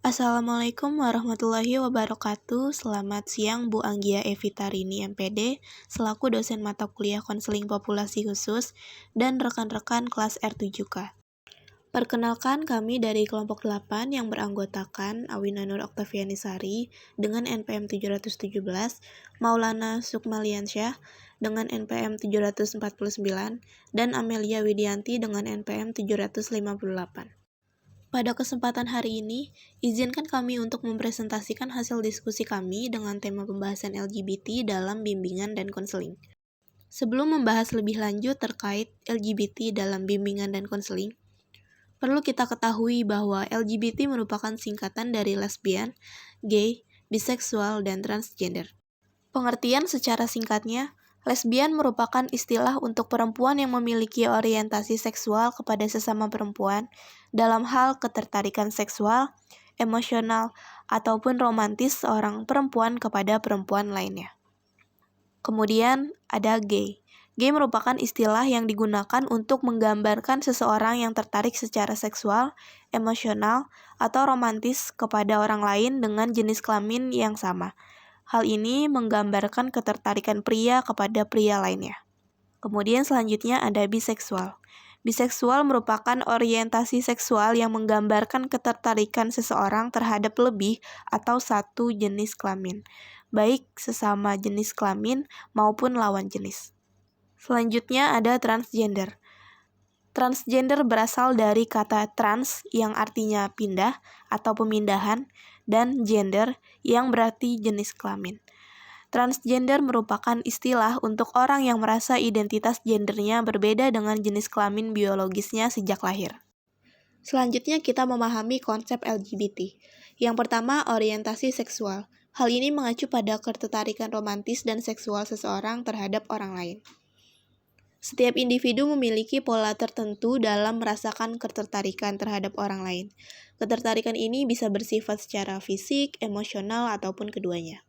Assalamualaikum warahmatullahi wabarakatuh. Selamat siang Bu Anggia Evitarini MPD, selaku dosen mata kuliah konseling populasi khusus dan rekan-rekan kelas R7K. Perkenalkan, kami dari kelompok 8 yang beranggotakan Awina Nur Oktavianisari dengan NPM 717, Maulana Sukmaliansyah dengan NPM 749, dan Amelia Widianti dengan NPM 758. Pada kesempatan hari ini, izinkan kami untuk mempresentasikan hasil diskusi kami dengan tema pembahasan LGBT dalam bimbingan dan konseling. Sebelum membahas lebih lanjut terkait LGBT dalam bimbingan dan konseling, perlu kita ketahui bahwa LGBT merupakan singkatan dari lesbian, gay, biseksual, dan transgender. Pengertian secara singkatnya, lesbian merupakan istilah untuk perempuan yang memiliki orientasi seksual kepada sesama perempuan dalam hal ketertarikan seksual, emosional, ataupun romantis seorang perempuan kepada perempuan lainnya. Kemudian ada gay. Gay merupakan istilah yang digunakan untuk menggambarkan seseorang yang tertarik secara seksual, emosional, atau romantis kepada orang lain dengan jenis kelamin yang sama. Hal ini menggambarkan ketertarikan pria kepada pria lainnya. Kemudian selanjutnya ada biseksual. Biseksual merupakan orientasi seksual yang menggambarkan ketertarikan seseorang terhadap lebih atau satu jenis kelamin, baik sesama jenis kelamin maupun lawan jenis. Selanjutnya ada transgender. Transgender berasal dari kata trans yang artinya pindah atau pemindahan, dan gender yang berarti jenis kelamin. Transgender merupakan istilah untuk orang yang merasa identitas gendernya berbeda dengan jenis kelamin biologisnya sejak lahir. Selanjutnya kita memahami konsep LGBT. Yang pertama, orientasi seksual. Hal ini mengacu pada ketertarikan romantis dan seksual seseorang terhadap orang lain. Setiap individu memiliki pola tertentu dalam merasakan ketertarikan terhadap orang lain. Ketertarikan ini bisa bersifat secara fisik, emosional, ataupun keduanya.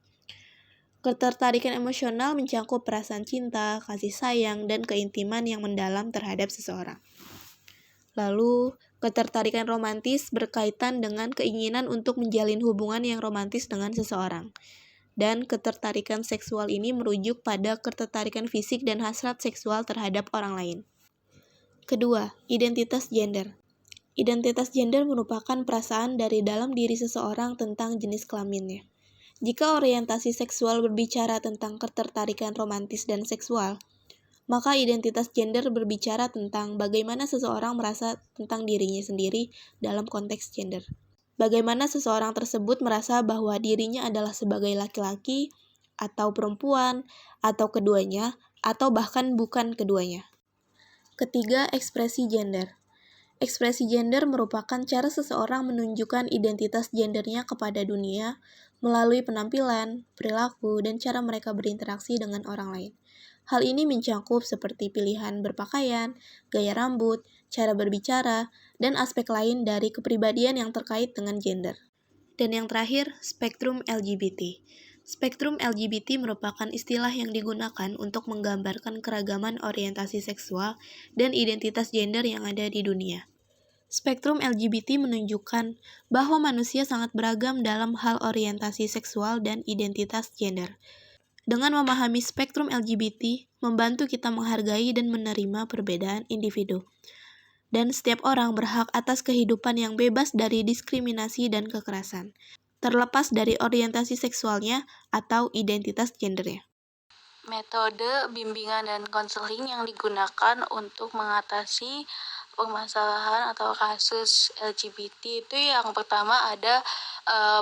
Ketertarikan emosional mencakup perasaan cinta, kasih sayang, dan keintiman yang mendalam terhadap seseorang. Lalu, ketertarikan romantis berkaitan dengan keinginan untuk menjalin hubungan yang romantis dengan seseorang. Dan ketertarikan seksual ini merujuk pada ketertarikan fisik dan hasrat seksual terhadap orang lain. Kedua, identitas gender. Identitas gender merupakan perasaan dari dalam diri seseorang tentang jenis kelaminnya. Jika orientasi seksual berbicara tentang ketertarikan romantis dan seksual, maka identitas gender berbicara tentang bagaimana seseorang merasa tentang dirinya sendiri dalam konteks gender. Bagaimana seseorang tersebut merasa bahwa dirinya adalah sebagai laki-laki, atau perempuan, atau keduanya, atau bahkan bukan keduanya. Ketiga, ekspresi gender. Ekspresi gender merupakan cara seseorang menunjukkan identitas gendernya kepada dunia melalui penampilan, perilaku, dan cara mereka berinteraksi dengan orang lain. Hal ini mencakup seperti pilihan berpakaian, gaya rambut, cara berbicara, dan aspek lain dari kepribadian yang terkait dengan gender. Dan yang terakhir, spektrum LGBT. Spektrum LGBT merupakan istilah yang digunakan untuk menggambarkan keragaman orientasi seksual dan identitas gender yang ada di dunia. Spektrum LGBT menunjukkan bahwa manusia sangat beragam dalam hal orientasi seksual dan identitas gender. Dengan memahami spektrum LGBT, membantu kita menghargai dan menerima perbedaan individu. Dan setiap orang berhak atas kehidupan yang bebas dari diskriminasi dan kekerasan, terlepas dari orientasi seksualnya atau identitas gendernya. Metode bimbingan dan konseling yang digunakan untuk mengatasi permasalahan atau kasus LGBT itu yang pertama ada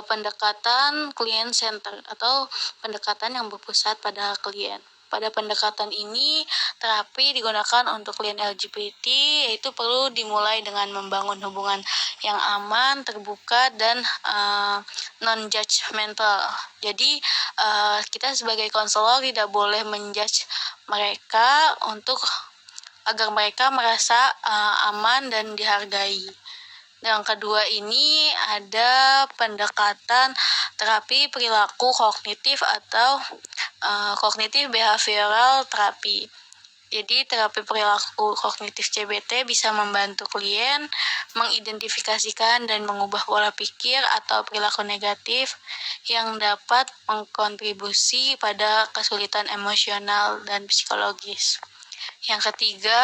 pendekatan client center atau pendekatan yang berpusat pada klien. Pada pendekatan ini, terapi digunakan untuk klien LGBT, yaitu perlu dimulai dengan membangun hubungan yang aman, terbuka, dan non-judgmental. Jadi, kita sebagai konselor tidak boleh menjudge mereka agar mereka merasa aman dan dihargai. Yang kedua ini ada pendekatan terapi perilaku kognitif atau kognitif behavioral terapi. Jadi terapi perilaku kognitif CBT bisa membantu klien mengidentifikasikan dan mengubah pola pikir atau perilaku negatif yang dapat mengkontribusi pada kesulitan emosional dan psikologis. Yang ketiga,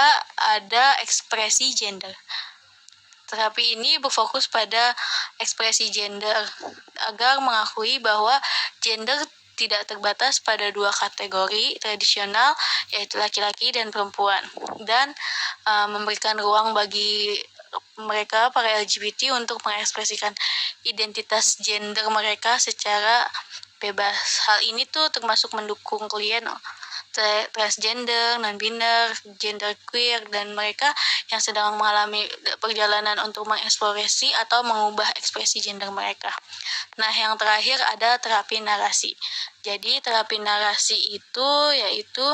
ada ekspresi gender. Terapi ini berfokus pada ekspresi gender agar mengakui bahwa gender tidak terbatas pada dua kategori tradisional, yaitu laki-laki dan perempuan, dan memberikan ruang bagi mereka, para LGBT, untuk mengekspresikan identitas gender mereka secara bebas. Hal ini tuh termasuk mendukung klien transgender, non-biner, gender queer, dan mereka yang sedang mengalami perjalanan untuk mengeksplorasi atau mengubah ekspresi gender mereka. Nah, yang terakhir ada terapi narasi. Jadi, terapi narasi itu yaitu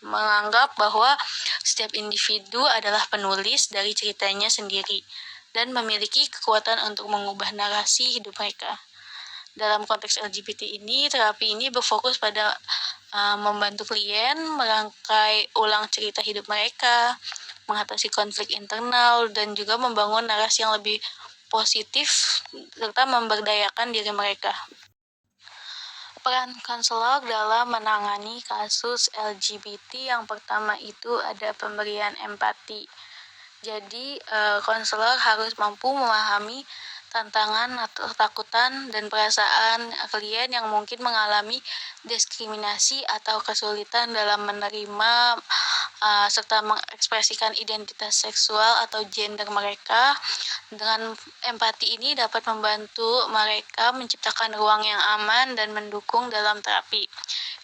menganggap bahwa setiap individu adalah penulis dari ceritanya sendiri dan memiliki kekuatan untuk mengubah narasi hidup mereka. Dalam konteks LGBT ini, terapi ini berfokus pada membantu klien merangkai ulang cerita hidup mereka, mengatasi konflik internal, dan juga membangun narasi yang lebih positif serta memberdayakan diri mereka. Peran konselor dalam menangani kasus LGBT yang pertama itu ada pemberian empati. Jadi, konselor harus mampu memahami tantangan atau ketakutan dan perasaan klien yang mungkin mengalami diskriminasi atau kesulitan dalam menerima serta mengekspresikan identitas seksual atau gender mereka. Dengan empati ini dapat membantu mereka menciptakan ruang yang aman dan mendukung dalam terapi.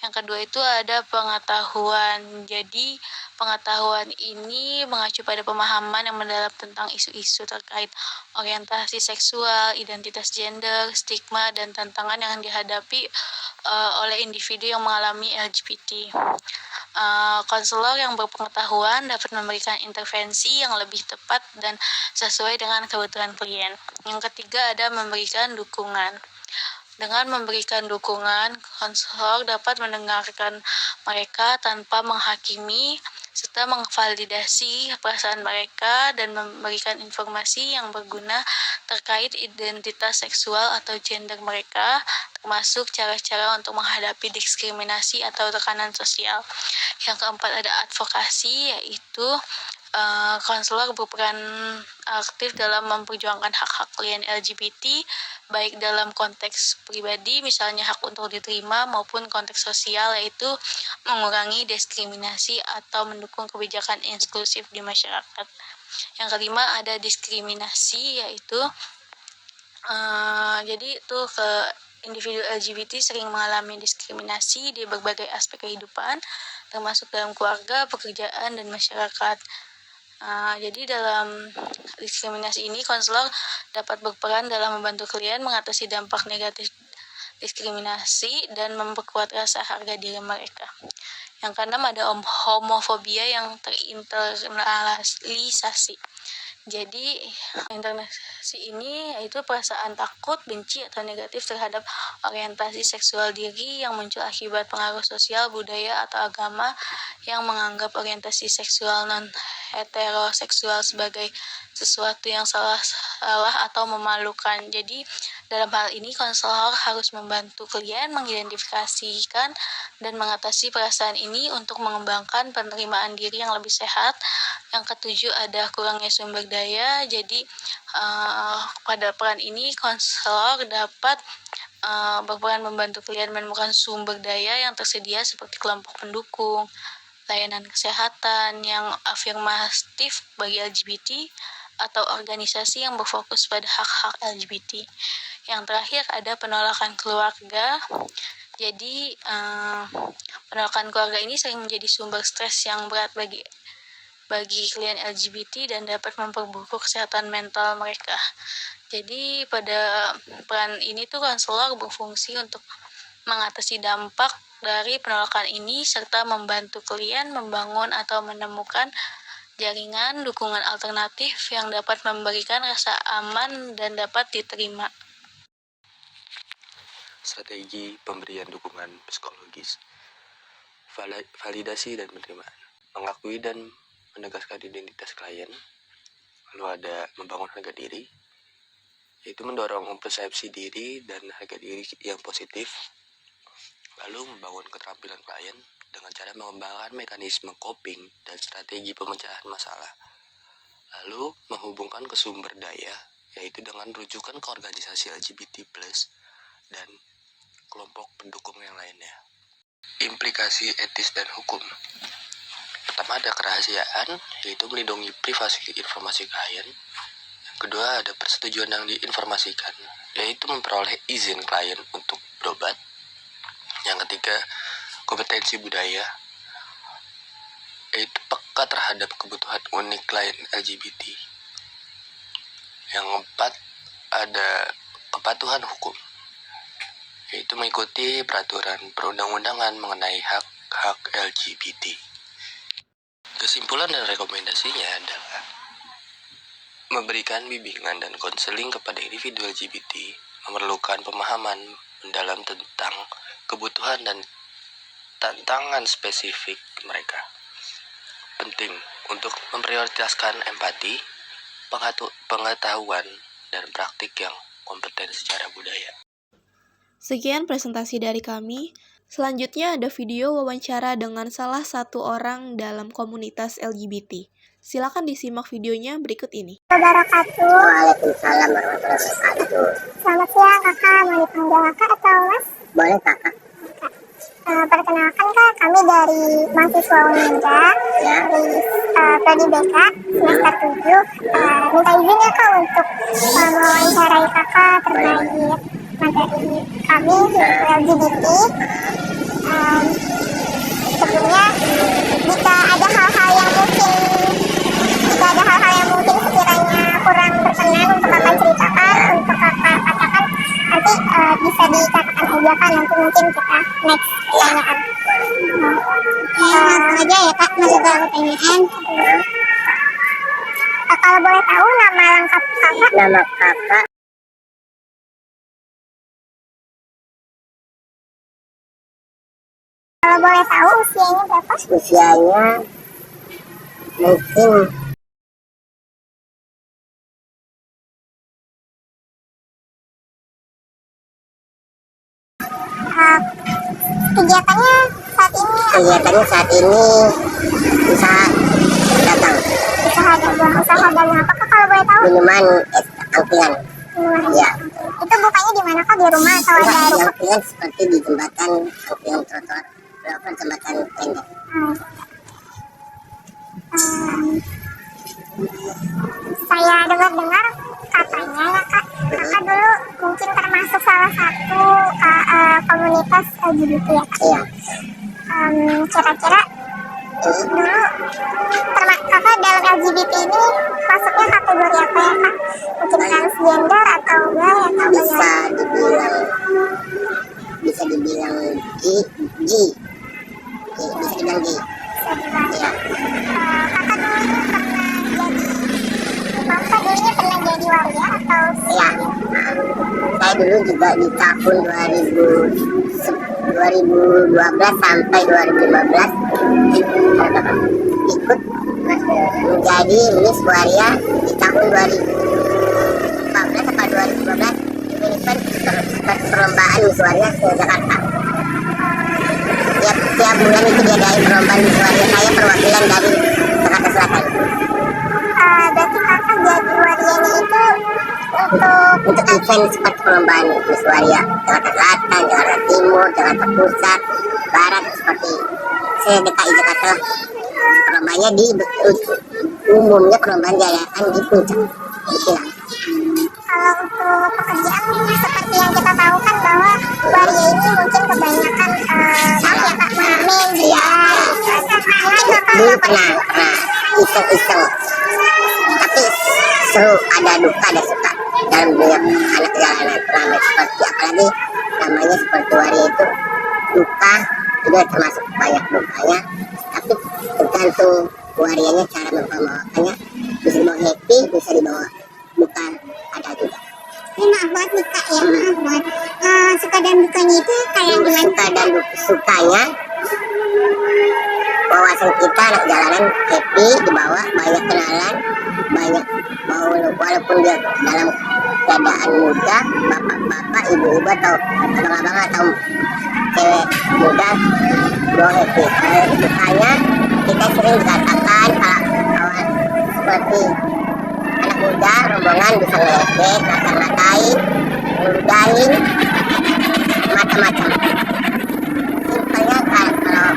Yang kedua itu ada pengetahuan. Jadi, pengetahuan ini mengacu pada pemahaman yang mendalam tentang isu-isu terkait orientasi seksual, identitas gender, stigma, dan tantangan yang dihadapi oleh individu yang mengalami LGBT. Konselor yang berpengetahuan dapat memberikan intervensi yang lebih tepat dan sesuai dengan kebutuhan klien. Yang ketiga ada memberikan dukungan. Dengan memberikan dukungan, konselor dapat mendengarkan mereka tanpa menghakimi, serta mengvalidasi perasaan mereka dan memberikan informasi yang berguna terkait identitas seksual atau gender mereka, termasuk cara-cara untuk menghadapi diskriminasi atau tekanan sosial. Yang keempat ada advokasi, yaitu konselor berperan aktif dalam memperjuangkan hak-hak klien LGBT, baik dalam konteks pribadi, misalnya hak untuk diterima, maupun konteks sosial, yaitu mengurangi diskriminasi atau mendukung kebijakan inklusif di masyarakat. Yang kelima ada diskriminasi, yaitu jadi itu ke individu LGBT sering mengalami diskriminasi di berbagai aspek kehidupan, termasuk dalam keluarga, pekerjaan, dan masyarakat. Jadi dalam diskriminasi ini, konselor dapat berperan dalam membantu klien mengatasi dampak negatif diskriminasi dan memperkuat rasa harga diri mereka. Yang keenam ada homofobia yang terinternalisasi. Jadi, internalisasi ini yaitu perasaan takut, benci, atau negatif terhadap orientasi seksual diri yang muncul akibat pengaruh sosial, budaya, atau agama yang menganggap orientasi seksual non-heteroseksual sebagai sesuatu yang salah atau memalukan. Jadi, dalam hal ini, konselor harus membantu klien mengidentifikasikan dan mengatasi perasaan ini untuk mengembangkan penerimaan diri yang lebih sehat. Yang ketujuh ada kurangnya sumber daya. Jadi, pada peran ini, konselor dapat berperan membantu klien menemukan sumber daya yang tersedia seperti kelompok pendukung, layanan kesehatan yang afirmatif bagi LGBT, atau organisasi yang berfokus pada hak-hak LGBT. Yang terakhir ada penolakan keluarga. Jadi, penolakan keluarga ini sering menjadi sumber stres yang berat bagi klien LGBT dan dapat memperburuk kesehatan mental mereka. Jadi, pada peran ini tuh konselor berfungsi untuk mengatasi dampak dari penolakan ini serta membantu klien membangun atau menemukan jaringan dukungan alternatif yang dapat memberikan rasa aman dan dapat diterima. Strategi pemberian dukungan psikologis. validasi dan penerimaan, mengakui dan menegaskan identitas klien. Lalu ada membangun harga diri, yaitu mendorong persepsi diri dan harga diri yang positif. Lalu membangun keterampilan klien dengan cara mengembangkan mekanisme coping dan strategi pemecahan masalah. Lalu menghubungkan ke sumber daya, yaitu dengan rujukan ke organisasi LGBT+, dan kelompok pendukung yang lainnya. Implikasi etis dan hukum. Pertama ada kerahasiaan, yaitu melindungi privasi informasi klien. Yang kedua ada persetujuan yang diinformasikan, yaitu memperoleh izin klien untuk berobat. Yang ketiga kompetensi budaya, yaitu peka terhadap kebutuhan unik klien LGBT. Yang keempat ada kepatuhan hukum, yaitu mengikuti peraturan perundang-undangan mengenai hak-hak LGBT. Kesimpulan dan rekomendasinya adalah memberikan bimbingan dan konseling kepada individu LGBT memerlukan pemahaman mendalam tentang kebutuhan dan tantangan spesifik mereka. Penting untuk memprioritaskan empati, pengetahuan, dan praktik yang kompeten secara budaya. Sekian presentasi dari kami. Selanjutnya ada video wawancara dengan salah satu orang dalam komunitas LGBT. Silakan disimak videonya berikut ini. Wabarakatuh. Waalaikumsalam warahmatullahi wabarakatuh. Selamat siang kakak, mau dipanggil kakak atau mas? Boleh kakak? Perkenalkan kak, kami dari mahasiswa Unida, dari Prodi BK semester 7. Minta izin ya kak untuk mewawancarai kakak terkait materi kami yaitu LGBT. Sebelumnya, jika ada hal-hal yang mungkin sekiranya kurang berkenan untuk kakak ceritakan, untuk kakak katakan, nanti bisa dikatakan aja kan, nanti mungkin kita next pertanyaan. Langsung aja ya kak, masuk ke pertanyaan. Kalau boleh tahu nama lengkap kakak? Nama kakak Kalau boleh tahu usianya berapa? usianya mungkin Kegiatannya saat ini usaha dagang usaha dagang apa kak kalau boleh tahu? minuman angkringan. Ya. Itu bukanya di mana kak, di rumah atau ada ruko? Angkringan seperti di jembatan, angkringan trotoar, walaupun jembatan pendek. Saya dengar katanya ya kak dulu mungkin termasuk salah satu komunitas LGBT ya kak? Iya. Kira-kira dulu kakak dalam LGBT ini masuknya kategori apa ya kak? Mungkin transgender atau gay atau Bisa dibilang G. Bisa dibilang G. Ya. Kakak dulunya pernah jadi waria atau Ya. Saya dulu juga di tahun 2012 sampai 2015 ikut menjadi Miss Waria di tahun 2014 atau 2015 event perlombaan Miss Waria ke Jakarta. Tiap bulan itu diadain perlombaan Miss Waria, saya perwakilan dari Jakarta Selatan. Berarti kakak jadi warianya itu Untuk event seperti perlombaan Miss Waria Jakarta Selatan, Jakarta Timur, Jakarta Pusat, Barat, seperti DKI Jakarta. Perlombaannya umumnya perlombaan diadakan di puncak. Itulah. kalau untuk pekerjaan seperti yang kita tahu kan bahwa waria ini mungkin kebanyakan maaf ya kak, main dia. Dulu pernah iseng-iseng, tapi seru, ada duka ada suka dalam dunia anak jalanan. Ramai seperti apalagi namanya seperti waria itu duka juga termasuk banyak dukanya, tapi tergantung warianya cara membawakannya, bisa dibawa happy, bisa dibawa duka, ada juga. Ini maaf banget nih kak ya, maaf banget. Suka dan dukanya itu kayak gimana? Suka dan sukanya pasang kita anak jalanan happy, dibawa banyak kenalan, banyak walaupun dia dalam keadaan muda, bapak-bapak, ibu-ibu atau abang-abang atau cewek muda, bawa happy. Kalau dukanya kita sering dikatakan kawan seperti anak muda rombongan bisa ngeledek, ngata-ngatain, ngeludahin, macam-macam. Simpelnya kalau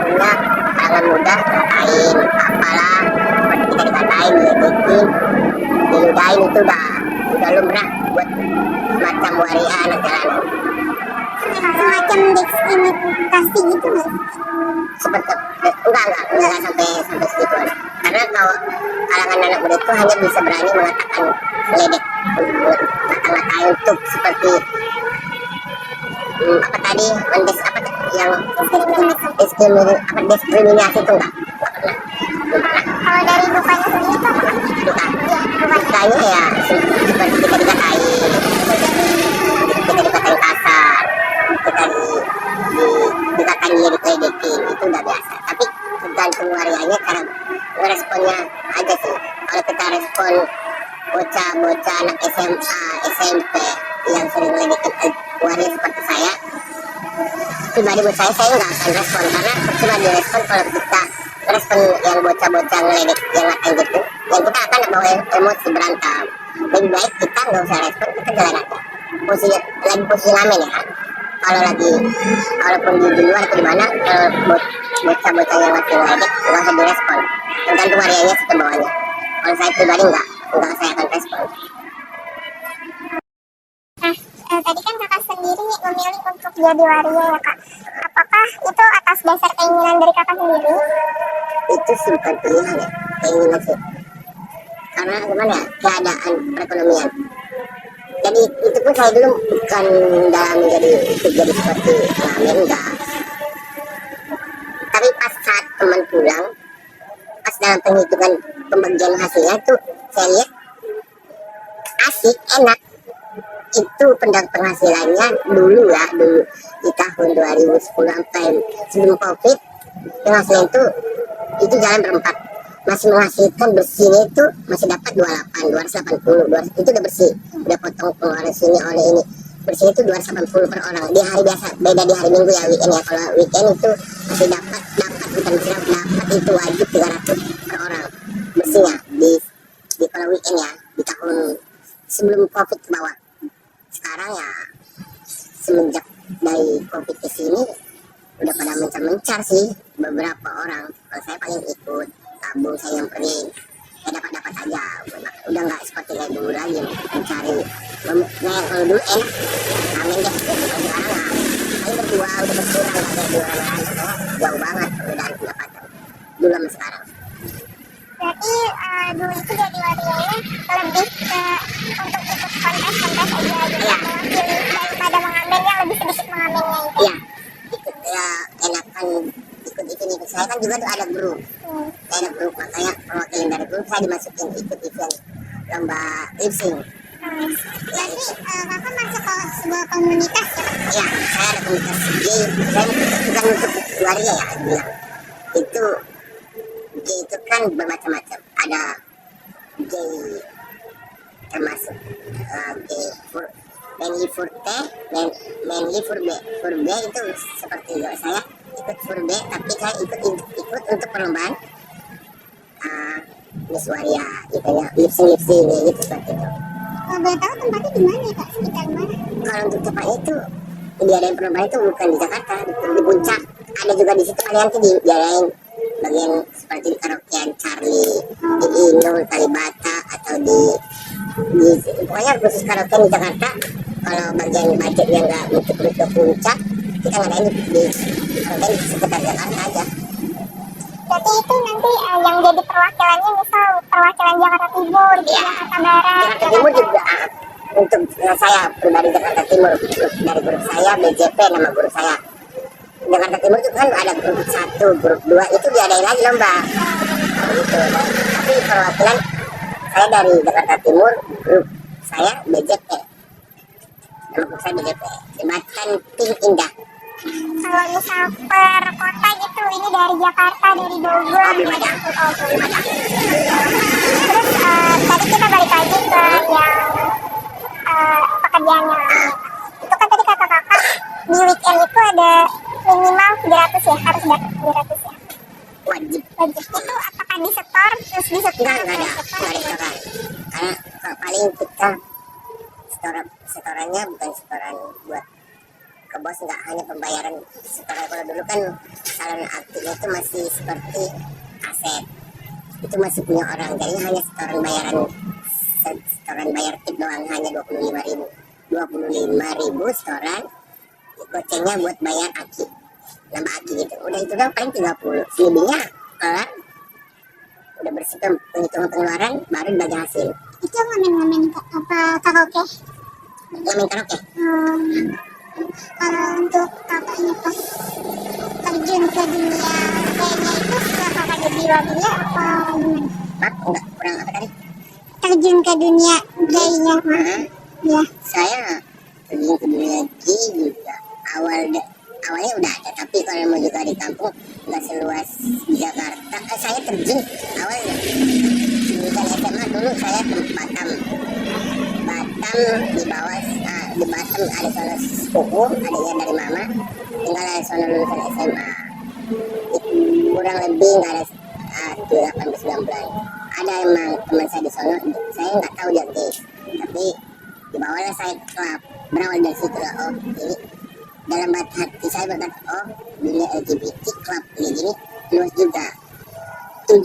punya kalangan muda ngatain apalah, seperti kita dikatain, diledekin, diludahin, itu udah lumrah buat macam waria anak jalanan. Semacam diskriminasi gitu nggak? Seperti enggak sampai segituan. Karena kalau kalangan anak muda itu hanya bisa berani mengatakan ledek, ngata-ngatain untuk seperti apa tadi, yang diskriminasi itu enggak pernah. Kalau dari dukanya sendiri itu apa? Dukanya ya seperti kita dikatain kasar, kita dikatain diledekin, itu udah biasa. Tapi tergantung warianya, karena responnya aja sih. Kalau kita respon bocah-bocah anak SMA, SMP yang sering ledekin waria seperti saya, pribadi buat saya nggak akan respon, karena cuma direspon kalau kita respon yang bocah-bocah ngeledek yang ngatain gitu, yang kita akan bawa emosi berantem. Lebih baik kita nggak usah respon, kita jalan aja. Posisi ngamen ya, walaupun di luar atau di mana, kalau bocah-bocah yang masih ngeledek nggak usah direspon, tergantung warianya sih ke bawahnya. Kalau saya pribadi nggak saya akan respon. Tadi kan kakak sendiri memilih untuk jadi waria ya kak. Apakah itu atas dasar keinginan dari kakak sendiri? Itu sih bukan pilihan ya, keinginan sih. Karena gimana ya, keadaan perekonomian. Jadi itu pun saya dulu bukan dalam jadi seperti ngamen, enggak. Tapi pas saat teman pulang, pas dalam penghitungan pembagian hasilnya tuh saya lihat asik, enak. Itu penghasilannya dulu di tahun 2010 sampai sebelum COVID, penghasilan itu jalan berempat, masih menghasilkan bersihnya itu masih dapat 280, itu udah bersih, udah potong pengeluaran sini oleh ini, bersih itu 280 per orang di hari biasa. Beda di hari Minggu ya, weekend ya. Kalau weekend itu masih dapat bukan dapat, itu wajib 300 per orang bersihnya di kalau weekend ya, di tahun sebelum COVID ke bawah. Sekarang ya semenjak dari COVID ke sini udah pada mencar sih beberapa orang. Kalau saya paling ikut tabung, saya nyamperin, ya dapat aja, udah nggak seperti kayak dulu lagi mencari. Kalau dulu enak ngamen deh, kalau sekarang paling berdua udah berkurang, nggak kayak dulu jauh banget perbedaan pendapatan dulu sama sekarang. Berarti dulu itu jadi warianya lebih ke untuk ikut kontes aja gitu, ya. Pilih daripada mengamen yang lebih sedikit mengamennya itu. Iya, ikut ya, enakan ikut saya kan juga tuh ada grup. Saya ada grup, makanya perwakilan dari grup saya dimasukin ikut event lomba lip sync. Jadi kakak masuk ke sebuah komunitas ya? Ya, saya ada komunitas gay. Saya bukan untuk waria ya, bilang itu gay itu kan bermacam-macam. Ada gay termasuk gay manly for T, manly for B. For B itu seperti saya ikut for B, tapi saya ikut untuk perlombaan Miss Waria gitu ya, lip sync gitu seperti itu. Boleh tahu tempatnya di mana ya kak? Sekitar mana? Kalau untuk tempatnya itu diadain perlombaan itu bukan di Jakarta, di Puncak. Ada juga di situ, kalian tuh diadain bagian seperti di karaokean Charlie, di Inul, Kalibata, atau di pokoknya khusus karaokean di Jakarta. Kalau bagian budget yang nggak mencukupi ke Puncak, kita ngadain di karaokean di sekitar Jakarta aja. Berarti itu nanti yang jadi perwakilannya misal perwakilan Jakarta Timur, Jakarta Barat. Jakarta Timur juga untuk saya pribadi Jakarta Timur, dari grup saya BJP nama grup saya. Jakarta Timur itu kan ada grup 1, grup 2 itu diadain lagi lomba. Gitu. Tapi perwakilan saya dari Jakarta Timur, grup saya BJP. Nama grup saya BJP, Jembatan Tim Indah. Kalau misal per kota gitu, ini dari Jakarta, dari Bogor. Oh, belum ada. Oh, belum ada. Terus tadi kita balik lagi ke yang pekerjaannya. Itu kan tadi kata kakak di weekend itu ada minimal 300 ya, harus dapat 300 ya. Wajib. Itu apakah disetor terus disetor? Enggak ada setoran. Karena paling kita setorannya bukan setoran buat ke bos, nggak hanya pembayaran setoran. Kalau dulu kan salon aktif itu masih seperti aset, itu masih punya orang, jadi hanya setoran bayar tip doang, hanya 25.000 setoran, gocengnya buat bayar aki, nambah aki gitu. Udah itu doang, paling 30, selebihnya kelar, udah bersih penghitungan pengeluaran, baru dibagi hasil. Itu ngamen-ngamen apa karaoke? Ngamen karaoke. Kalau untuk kakaknya pas terjun ke dunia kayaknya itu setelah kakak jadi walinya apa gimana? Enggak, kurang apa tadi? Terjun ke dunia gayanya. Ya. Saya terjun ke dunia gay juga awalnya udah ada, tapi kalau mau juga di kampung nggak seluas di Jakarta. Saya terjun awalnya lulusan SMA dulu, saya ke Batam di bawah, di Batam ada salah sepupu, adanya dari mama, tinggal ada sana lulusan SMA. Kurang lebih nggak ada 18-19 bulan. Ada emang teman saya di sana, saya nggak tahu dia gay, tapi di bawahnya saya klub, berawal dari situ lah. Oh, ini dalam hati saya berkata, oh dunia LGBT klub ini luas juga. 7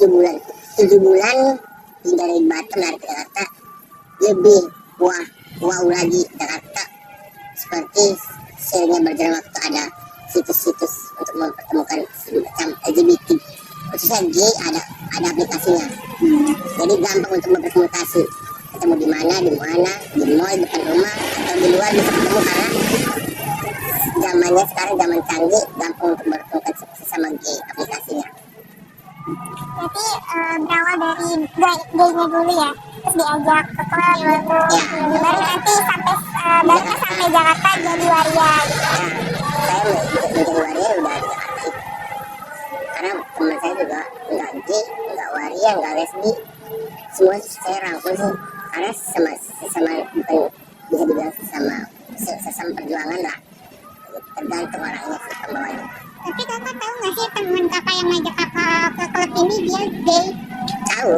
bulan dari Batam dari Jakarta, lebih wow lagi Jakarta. Seperti seiringnya berjalan waktu ada situs-situs untuk mempertemukan macam LGBT, khususnya gay, ada aplikasinya. Jadi gampang untuk berkomunikasi, ketemu di mana, di mall depan rumah atau di luar bisa ketemu, karena zamannya sekarang zaman canggih, gampang untuk berkomunikasi sesama gay aplikasinya. Berarti berawal dari gaynya dulu ya, terus diajak ke klub dulu, baru nanti sampai Jakarta jadi waria gitu. Saya menjadi waria udah di Jakarta, karena teman saya juga nggak gay, nggak waria, nggak lesbi, semua saya rangkul sih, karena sesama bukan bisa dibilang sesama perjuangan lah, tergantung orangnya sih pembawanya. Tapi kakak tahu nggak sih teman kakak yang ngajak kakak ke klub ini dia gay? Tahu,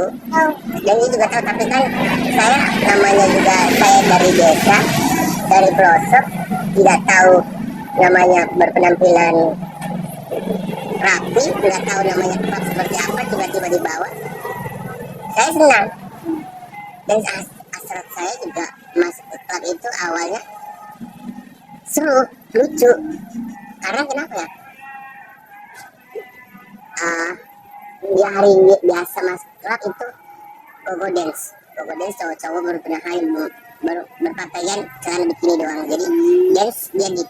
dan ini juga tahu, tapi kan saya namanya juga saya dari desa, dari pelosok, tidak tahu namanya berpenampilan rapi, tidak tahu namanya klub seperti apa, tiba-tiba dibawa. Saya senang, dan hasrat saya juga masuk ke klub itu awalnya seru, lucu, karena kenapa ya? Di hari biasa masuk klub itu gogo dance cowok-cowok baru pernah hari baru berpakaian celana bikini doang, jadi dance dia di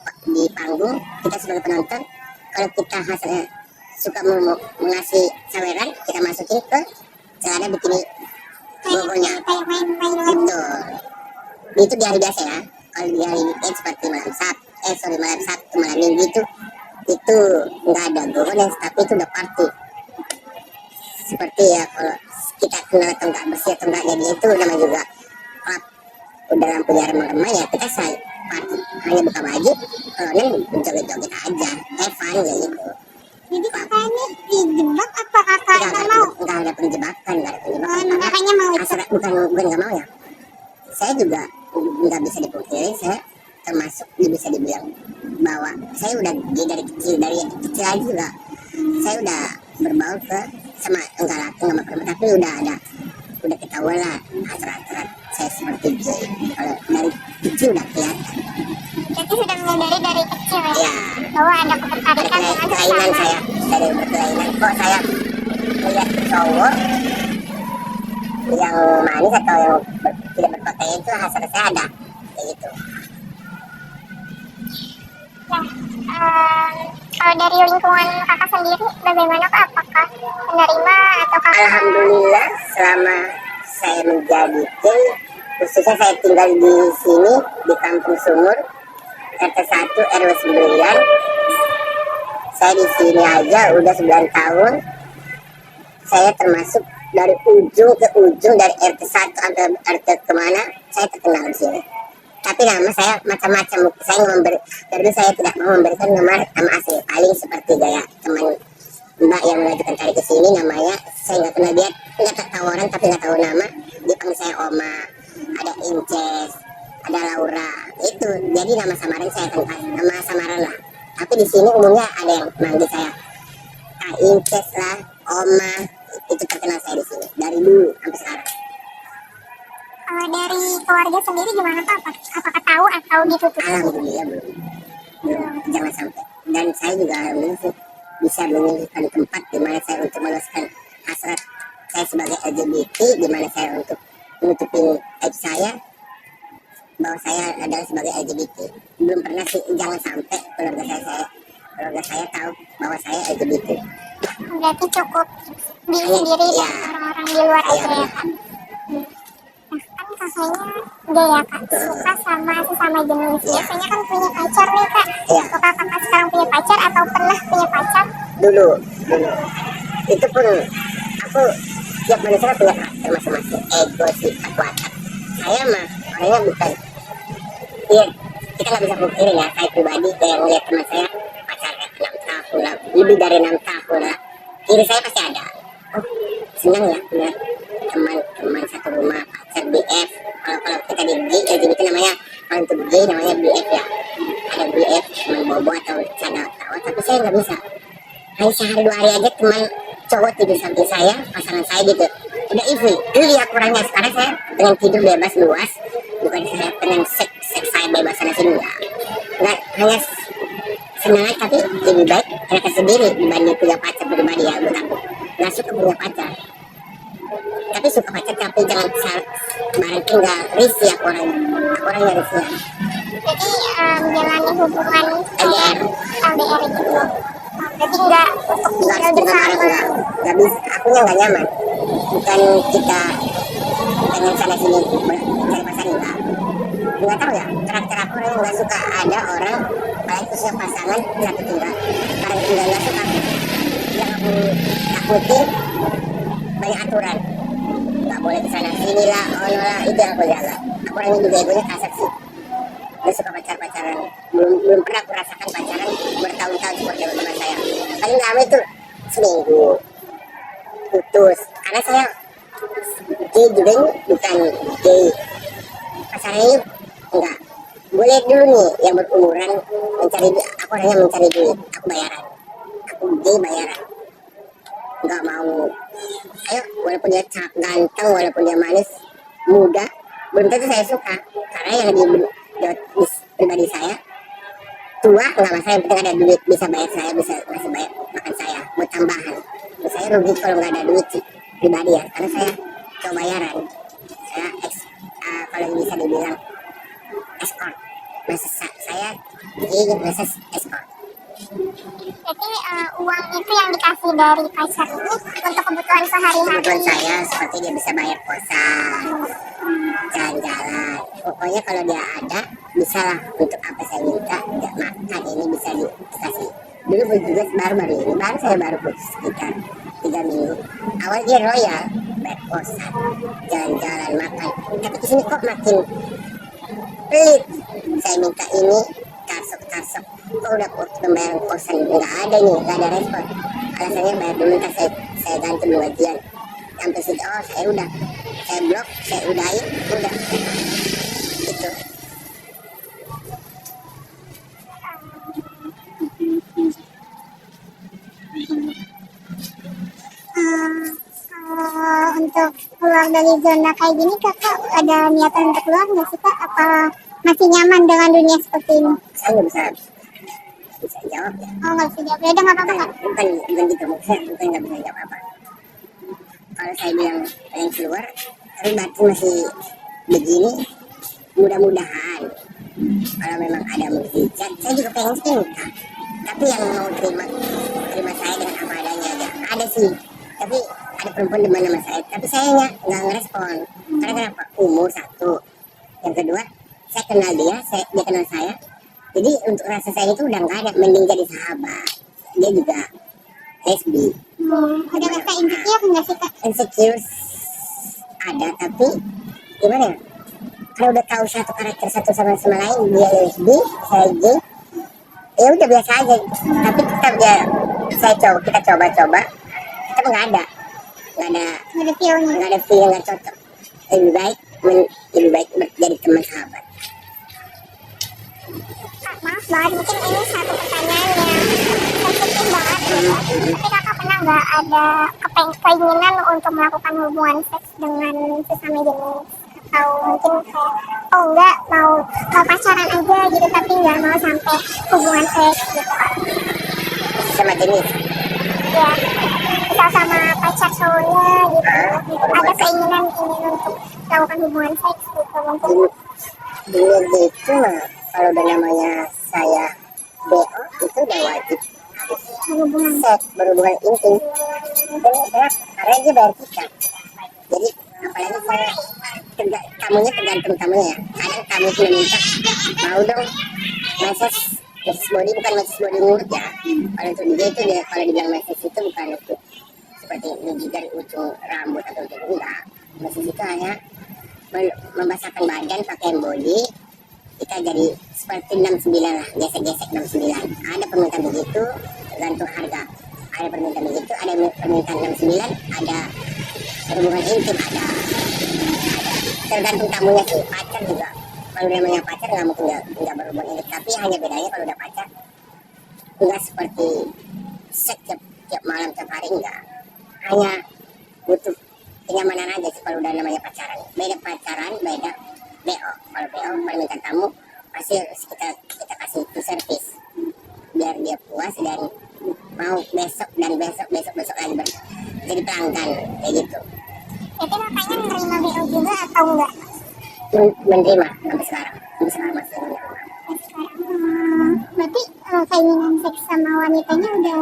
panggung, kita sebagai penonton, kalau kita hasilnya suka mengasih saweran, kita masukin ke celana bikini gogonya. Betul, itu di hari biasa ya. Kalau di hari weekend seperti malam Sabtu, malam Minggu itu nggak ada gogo dance, tapi itu udah party. Seperti ya, kalau kita kenal atau nggak, bersih atau nggak, jadi itu namanya juga klub. Udah lampunya remah-remah ya, kita say party, hanya buka baju, kalau joget-joget aja, have fun ya gitu. Jadi kakaknya dijebak apa kakak nggak mau? Nggak ada penjebakan. Kakaknya mau asal bukan nggak mau ya. Saya juga nggak bisa dipungkiri, saya termasuk bisa dibilang bahwa saya udah dari kecil aja juga saya udah berbau ke sama enggak laki sama perempuan, tapi udah ketahuan lah hasrat saya seperti gay. Kalau dari kecil udah kelihatan. Jadi sudah menyadari dari kecil ya, bahwa ada ketertarikan dengan kelainan saya, dari berkelainan kok saya melihat cowok yang manis atau yang tidak berpakaian itu hasrat saya ada kayak gitu. Nah, kalau dari lingkungan kakak sendiri bagaimana kak? Apakah menerima atau kakak? Alhamdulillah, selama saya menjadi gay, khususnya saya tinggal di sini di Kampung Sumur, RT 1 RW 9, Saya di sini aja udah 9 tahun. Saya termasuk dari ujung ke ujung, dari RT 1 sampai RT kemana, saya terkenal di sini. Tapi nama saya macam-macam. Saya nggak memberi, dari dulu saya tidak mau memberikan nama asli. Paling seperti gaya teman Mbak yang mengajukan cari ke sini, namanya saya nggak kenal dia, nggak tahu orang tapi nggak tahu nama. Dipanggil saya Oma, ada Inces, ada Laura. Itu jadi nama samaran saya kan, nama samaran lah. Tapi di sini umumnya ada yang manggil saya Kak Inces lah, Oma. Itu terkenal saya di sini dari dulu sampai sekarang. Dari keluarga sendiri gimana Pak? Apakah tahu atau ditutup? Alhamdulillah belum, jangan sampai. Dan saya juga alhamdulillah sih bisa memilihkan tempat di mana saya untuk meluaskan hasrat saya sebagai LGBT, di mana saya untuk menutupin aib saya bahwa saya adalah sebagai LGBT. Belum pernah sih, jangan sampai keluarga saya tahu bahwa saya LGBT. Berarti cukup diri sendiri Ya. dan orang-orang di luar aja ya Kak. Nah, kan kakaknya gay ya Kak, suka sama sesama jenis. Biasanya kan punya pacar nih Kak. Ya. Apakah kakak sekarang punya pacar atau pernah punya pacar? Dulu itu pun aku tiap manusia punya karakter masing-masing, ego, sifat, watak. Saya mah orangnya bukan, iya kita nggak bisa pungkiri ya, saya pribadi kayak ngeliat teman saya pacarnya 6 tahun lah, lebih dari 6 tahun lah, kiri saya pasti ada. Oh senang ya punya teman satu rumah, pacar BF. Kalau kita di gay, LGBT namanya, kalau untuk gay namanya BF ya, ada BF teman bobo atau canda tawa. Tapi saya nggak bisa, hanya sehari 2 hari aja teman cowok tidur samping saya, pasangan saya gitu, udah easy. Dulu ya kurangnya, sekarang saya pengen tidur bebas luas, bukan saya pengen seks saya bebas sana sini, nggak hanya senang aja, tapi lebih baik mereka sendiri dibanding punya pacar pribadi ya. Buat aku nggak suka punya pacar, tapi suka pacar tapi jangan bareng tinggal, risih aku orangnya risih. Jadi menjalani hubungan LDR gitu. Berarti nggak untuk tinggal bersama. nggak bisa, akunya nggak nyaman. Bukan kita pengen sana sini cari pacar, nggak tahu ya, karakter aku orang yang nggak suka ada orang paling khususnya pasangan satu tinggal, bareng tinggal nggak suka. Yang aku takutin banyak aturan, nggak boleh kesana sini lah, lah, itu yang aku jaga. Aku orangnya juga egonya kasar sih, nggak suka pacaran. Belum pernah aku rasakan pacaran bertahun-tahun seperti teman saya. Paling lama itu seminggu putus, karena saya gay juga ini bukan gay, pacarnya ini enggak. Gue lihat dulu nih yang berumuran mencari duit, aku orangnya mencari duit, aku bayaran, aku gay bayaran, nggak mau. Ayo, walaupun dia ganteng, walaupun dia manis, muda, belum tentu saya suka, karena yang di pribadi saya tua nggak masalah, yang penting ada duit, bisa bayar saya, bisa masih bayar makan saya buat tambahan. Terus saya rugi kalau nggak ada duit sih pribadi ya, karena saya coba bayaran, saya kalau bisa dibilang escort, masa saya masa escort. Jadi uang itu yang dikasih dari pacar ini untuk kebutuhan sehari-hari. Kebutuhan saya seperti dia bisa bayar kosan, jalan-jalan, pokoknya kalau dia ada bisa lah untuk apa saya minta, dia makan ini bisa dikasih. Dulu juga baru putus sekitar 3 minggu. Awal dia royal, bayar kosan, jalan-jalan, makan, tapi kesini kok makin pelit. Saya minta ini tarsok, kok udah pembayaran kosan nggak ada nih, nggak ada respon. Alasannya bayar dulu, ntar saya ganti dulu gajian. Sampai situ, oh saya blok, saya udahin, udah gitu. Untuk keluar dari zona kayak gini kakak ada niatan untuk keluar nggak sih kak? Apa masih nyaman dengan dunia seperti ini? Saya nggak bisa jawab ya. Oh nggak bisa jawab, ya udah nggak apa-apa kak. Bukan gitu maksudnya, bukan nggak bisa jawab apa. Kalau saya bilang pengen keluar, tapi berarti masih begini, mudah-mudahan kalau memang ada mukjizat, saya juga pengen sih nikah. Tapi yang mau terima saya dengan apa adanya aja. Ada sih, tapi ada perempuan di mana sama saya, tapi saya nggak ngerespon. Karena kenapa? Umur satu, yang kedua saya kenal dia kenal saya. Jadi untuk rasa saya itu udah nggak ada, mending jadi sahabat. dia juga lesbi. Udah ngerasa insecure nggak sih Kak? Insecure ada, tapi gimana ya, kalau udah tahu satu karakter satu sama lain, dia lesbi, saya gay, ya udah biasa aja. Tapi tetap ya kita coba-coba, tetap nggak ada Feelnya. nggak ada feel, nggak cocok. Lebih baik jadi teman sahabat. Kak, maaf banget, mungkin ini satu pertanyaan yang sensitif banget gitu. Tapi Kakak pernah nggak ada keinginan untuk melakukan hubungan seks dengan sesama jenis? Atau mungkin kayak, oh enggak, mau pacaran aja gitu, tapi nggak mau sampai hubungan seks gitu Kak? Sama jenis. Ya, misal sama pacar cowoknya gitu. Ada keinginan ingin untuk melakukan hubungan seks gitu mungkin. Dulu gitu mah, kalau udah namanya saya BO itu udah wajib Hubungan seks, berhubungan intim. Dan karena dia bayar kita. Jadi apalagi saya tamunya tergantung tamunya ya. Kadang tamu itu minta, mau dong meses body, bukan meses body mulut ya. Kalau untuk dia itu dia, kalau dibilang meses itu bukan untuk seperti menjigar ujung rambut atau ujung, enggak. Meses itu hanya membasahkan badan pakai body, kita jadi seperti 69 lah, gesek-gesek 69. Ada permintaan begitu, tergantung harga. Ada permintaan begitu, ada permintaan 69, ada hubungan intim, ada tergantung tamunya sih. Pacar juga, kalau namanya pacar nggak mungkin nggak berhubungan intim, tapi hanya bedanya kalau udah pacar nggak seperti seks tiap malam tiap hari, enggak, hanya butuh kenyamanan aja sih. Kalau udah namanya pacaran beda, pacaran beda. BO, kalau BO permintaan tamu pasti kita kasih itu servis biar dia puas dan mau besok lagi jadi pelanggan kayak gitu. Jadi makanya menerima BO juga atau enggak? Menerima sampai sekarang masih menerima. Berarti keinginan seks sama wanitanya udah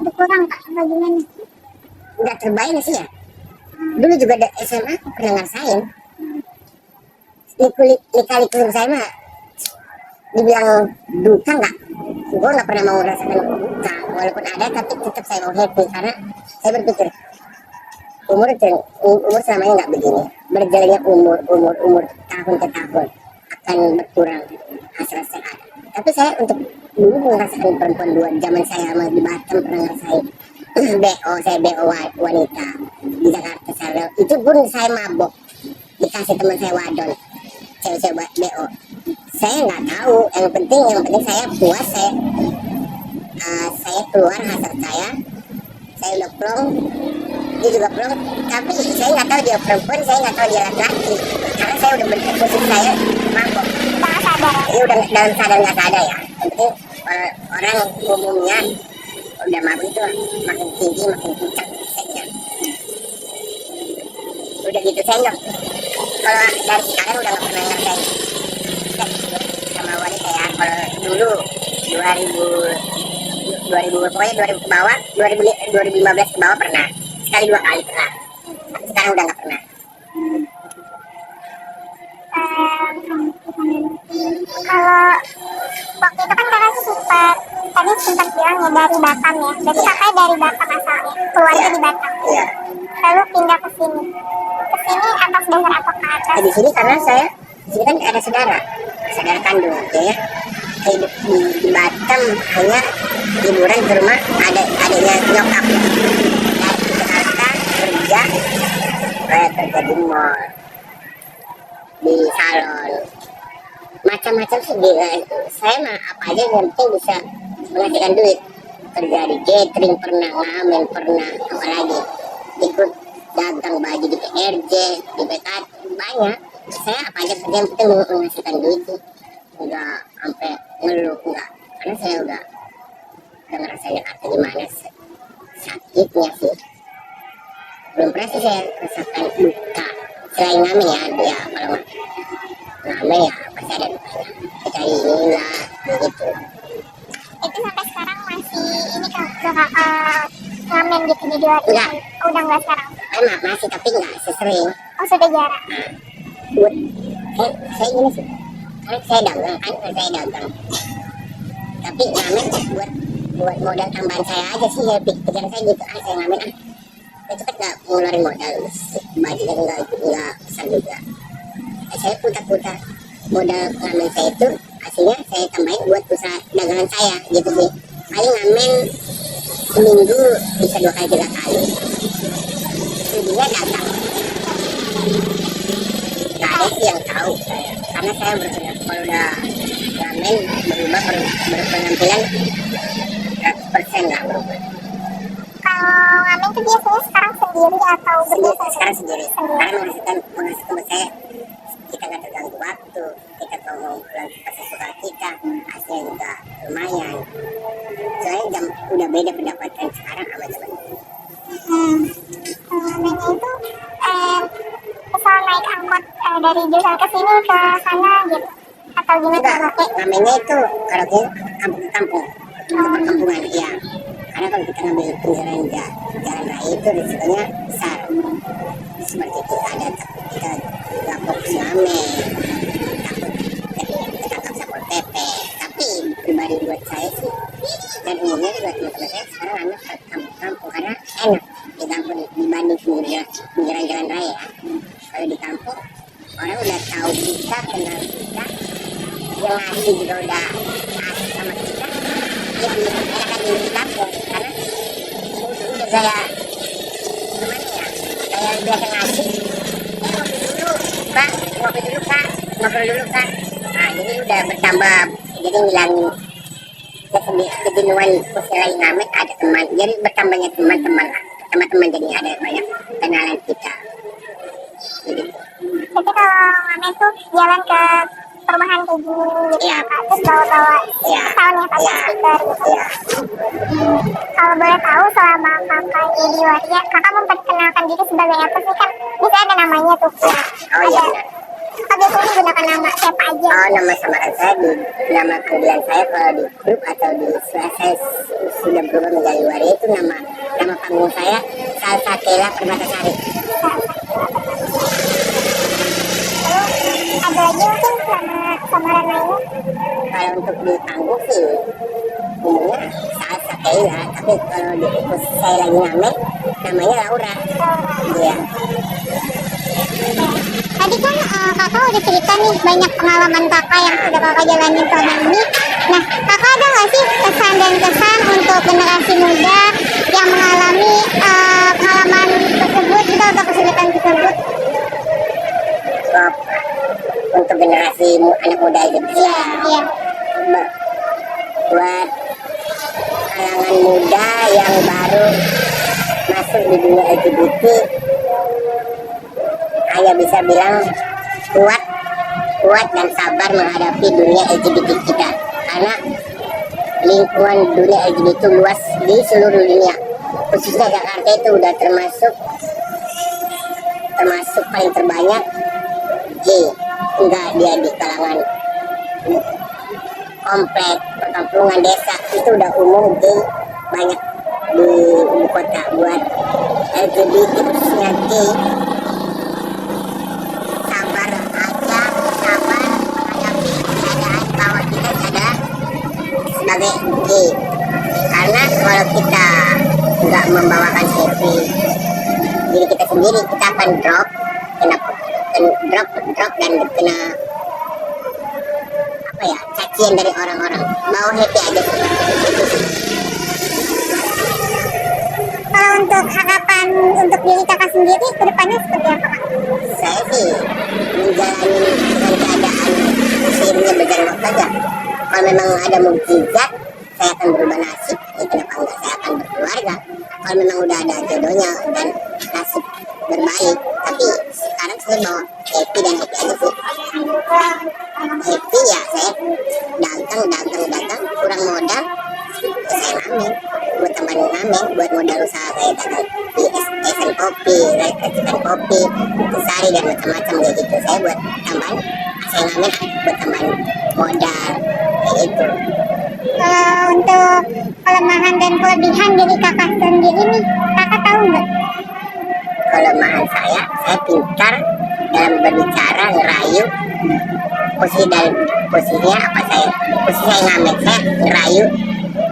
berkurang Kak, apa gimana? Nggak terbayang sih ya. Dulu juga ada SMA pernah ngerasain. Liku saya mah dibilang duka nggak, gue nggak pernah mau merasakan duka, walaupun ada tapi tetap saya mau happy karena saya berpikir umur selamanya nggak begini, berjalannya umur tahun ke tahun akan berkurang hasrat sehat. Tapi saya untuk dulu merasakan perempuan dua, zaman saya masih di Batam pernah ngerasain BO, saya BO wanita di Jakarta saya, itu pun saya mabok dikasih teman saya wadon cewek-cewek BO. Saya nggak tahu, yang penting saya puas, saya keluar hasrat saya udah plong, dia juga plong, tapi saya nggak tahu dia perempuan, saya nggak tahu dia laki-laki karena saya udah berposisi saya mabok. Nggak sadar. Ini udah dalam sadar nggak sadar ya. Yang penting orang umumnya udah mabuk itu makin tinggi makin kencang seksnya. Udah gitu saya nggak, kalau dari sekarang udah nggak pernah ngerasain seks sama wanita ya. Kalau dulu 2000 pokoknya 2000 ke bawah, 2015 ke bawah pernah sekali 2 kali pernah. Sekarang udah nggak pernah. Kalau waktu itu kan kakak tadi sempat bilang ya dari Batam ya. Jadi kakak dari Batam asalnya, keluarga di Batam. Iya. Lalu pindah ke sini. Ke sini atas dasar apa ke atas? Di sini karena saya di sini kan ada saudara kandung ya. Hidup di Batam hanya liburan ke rumah adiknya nyokap. Dari Jakarta kerja di mall, di salon, macam-macam sih. Saya mah apa aja yang penting bisa menghasilkan duit. Kerja di catering pernah, ngamen pernah, apalagi ikut dagang baju di PRJ, di BKT, banyak. Saya apa aja kerja yang penting menghasilkan duit sih. Enggak sampai ngeluh, enggak, karena saya udah ngerasain Jakarta gimana sakitnya sih. Belum pernah sih saya rasakan duka selain ngamen ya kalau ngamen ya pasti ada dukanya, kita inilah gitu. Itu sampai sekarang masih ini kan kakak ngamen gitu di luar? Enggak. Oh, udah enggak sekarang? Masih tapi enggak sesering. Oh, sudah jarang. Buat saya gini sih, karena saya dagang, tapi ngamen buat buat modal tambahan saya aja sih, ya pikiran saya gitu, saya ngamen itu kan nggak ngeluarin modal, budgetnya nggak besar juga. Saya putar-putar modal ngamen saya itu, hasilnya saya tambahin buat usaha dagangan saya gitu sih. Paling ngamen seminggu bisa 2 kali 3 kali, studinya datang. Nggak ada sih yang tahu saya, karena saya kalau udah ngamen berubah berpenampilan 100% lah berubah. Kalau ngamen tuh biasanya sekarang sendiri atau berbiasa? Sekarang sendiri, karena menghasilkan buat saya, kita nggak terganggu waktu, kita kalau mau pulang pasti suka kita, hasilnya juga lumayan. Soalnya udah beda pendapatan sekarang sama zaman dulu. Ngamennya itu misal naik angkot dari jurusan ke sini ke sana gitu, atau gimana? Ngamennya itu kalau kita kampung ke kampung, ke perkampungan ya. Karena kalau kita ngambil pinggiran jalan raya itu risikonya besar. Seperti itu ada kita nggak fokus ngamen, takut ketangkap satpol pp. Tapi pribadi buat saya sih, dan umumnya juga teman-teman saya sekarang anak ke kampung-kampung karena enak di kampung dibanding pinggiran jalan raya. Kalau di kampung orang udah tahu kita, kenal kita, yang ngasih juga udah asik sama kita. Jadi enakan di kampung karena udah gaya gimana ya, kayak biasa ngasih ngopi dulu kak, ngobrol dulu kak. Nah jadi udah bertambah, jadi ngilangin kejenuhan usia lagi ngamen, ada teman, jadi bertambahnya teman-teman jadi ada banyak kenalan kita jadi. Tapi kalau ngamen tuh jalan ke perumahan kayak gini gitu ya, Kak, terus bawa-bawa sound ya, pakai speaker gitu. Kalau boleh tahu selama kakak jadi waria, kakak memperkenalkan diri sebagai apa sih? Kan bisa ada namanya tuh. Oh iya. Kakak biasanya gunakan nama siapa aja? Oh, nama samaran saya di nama panggilan saya kalau di grup atau di saya sudah berubah menjadi waria itu nama panggung saya Salsatella Permatasari. Ada lagi mungkin samaran lainnya? Kalau untuk di panggung sih umumnya Salsatella, tapi kalau di saya lagi ngamen namanya Laura. Iya. Tadi kan kakak udah cerita nih banyak pengalaman kakak yang sudah kakak jalanin selama ini. Nah, kakak ada nggak sih pesan dan kesan untuk generasi muda yang mengalami pengalaman tersebut gitu atau kesulitan tersebut? Untuk generasi anak muda gitu ya. Iya. Buat kalangan muda yang baru masuk di dunia LGBT, hanya bisa bilang kuat dan sabar menghadapi dunia LGBT kita, karena lingkungan dunia LGBT itu luas di seluruh dunia, khususnya Jakarta itu udah termasuk paling terbanyak enggak dia di kalangan komplek perkampungan desa itu udah umum banyak di ibu kota. Buat LGBT khususnya sabar menghadapi keadaan bahwa kita sadar sebagai karena kalau kita nggak membawakan CV diri kita sendiri, kita akan drop dan kena cacian dari orang-orang. Mau happy aja sih. Kalau untuk harapan untuk diri kakak sendiri ke depannya seperti apa, Kak? Saya sih menjalani dengan keadaan seiringnya berjalan waktu saja. Kalau memang ada mukjizat, saya akan berubah nasib. Kenapa enggak, saya akan berkeluarga. Kalau memang udah ada jodohnya dan nasib berbaik, tapi sekarang saya bawa happy dan happy aja sih. Happy ya, saya dagang kurang modal, saya ngamen buat tambahin ngamen, buat modal usaha saya tadi di SN Kopi, racikan kopi, sari dan macam-macam kayak gitu. Saya buat tambahan, saya ngamen buat tambahan modal kayak gitu. Kalau untuk kelemahan dan kelebihan diri kakak sendiri nih, kakak tahu nggak? Kelemahan saya pintar dalam berbicara, ngerayu. Posisinya apa, posisi saya ngamen, saya ngerayu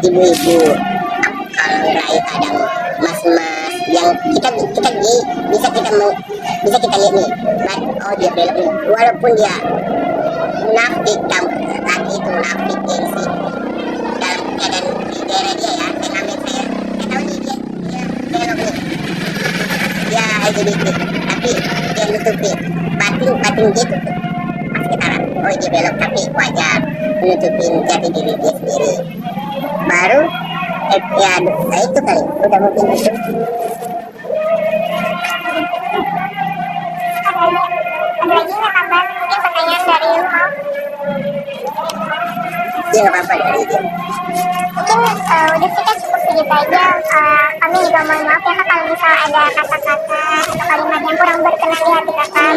ibu-ibu, kalau ngeraih kadang mas-mas yang kita bisa kita lihat nih, oh dia belok nih, walaupun dia munafik, laki itu munafik gengsi dalam keadaan di daerah dia ya, saya tahu nih dia belok nih, dia LGBT, tapi dia nutupi batin dia tutup sekarang, oh dia belok tapi wajar menutupin jati diri dia sendiri, baru ya itu kali udah mungkin itu. Ada lagi nggak kabar? Mungkin pertanyaan dari lu mau? Ya nggak apa-apa dari dia. Mungkin udah kita cukup segitu aja. Kami juga mohon maaf ya Kak kalau misal ada kata-kata atau kalimat yang kurang berkenan di hati Kakak.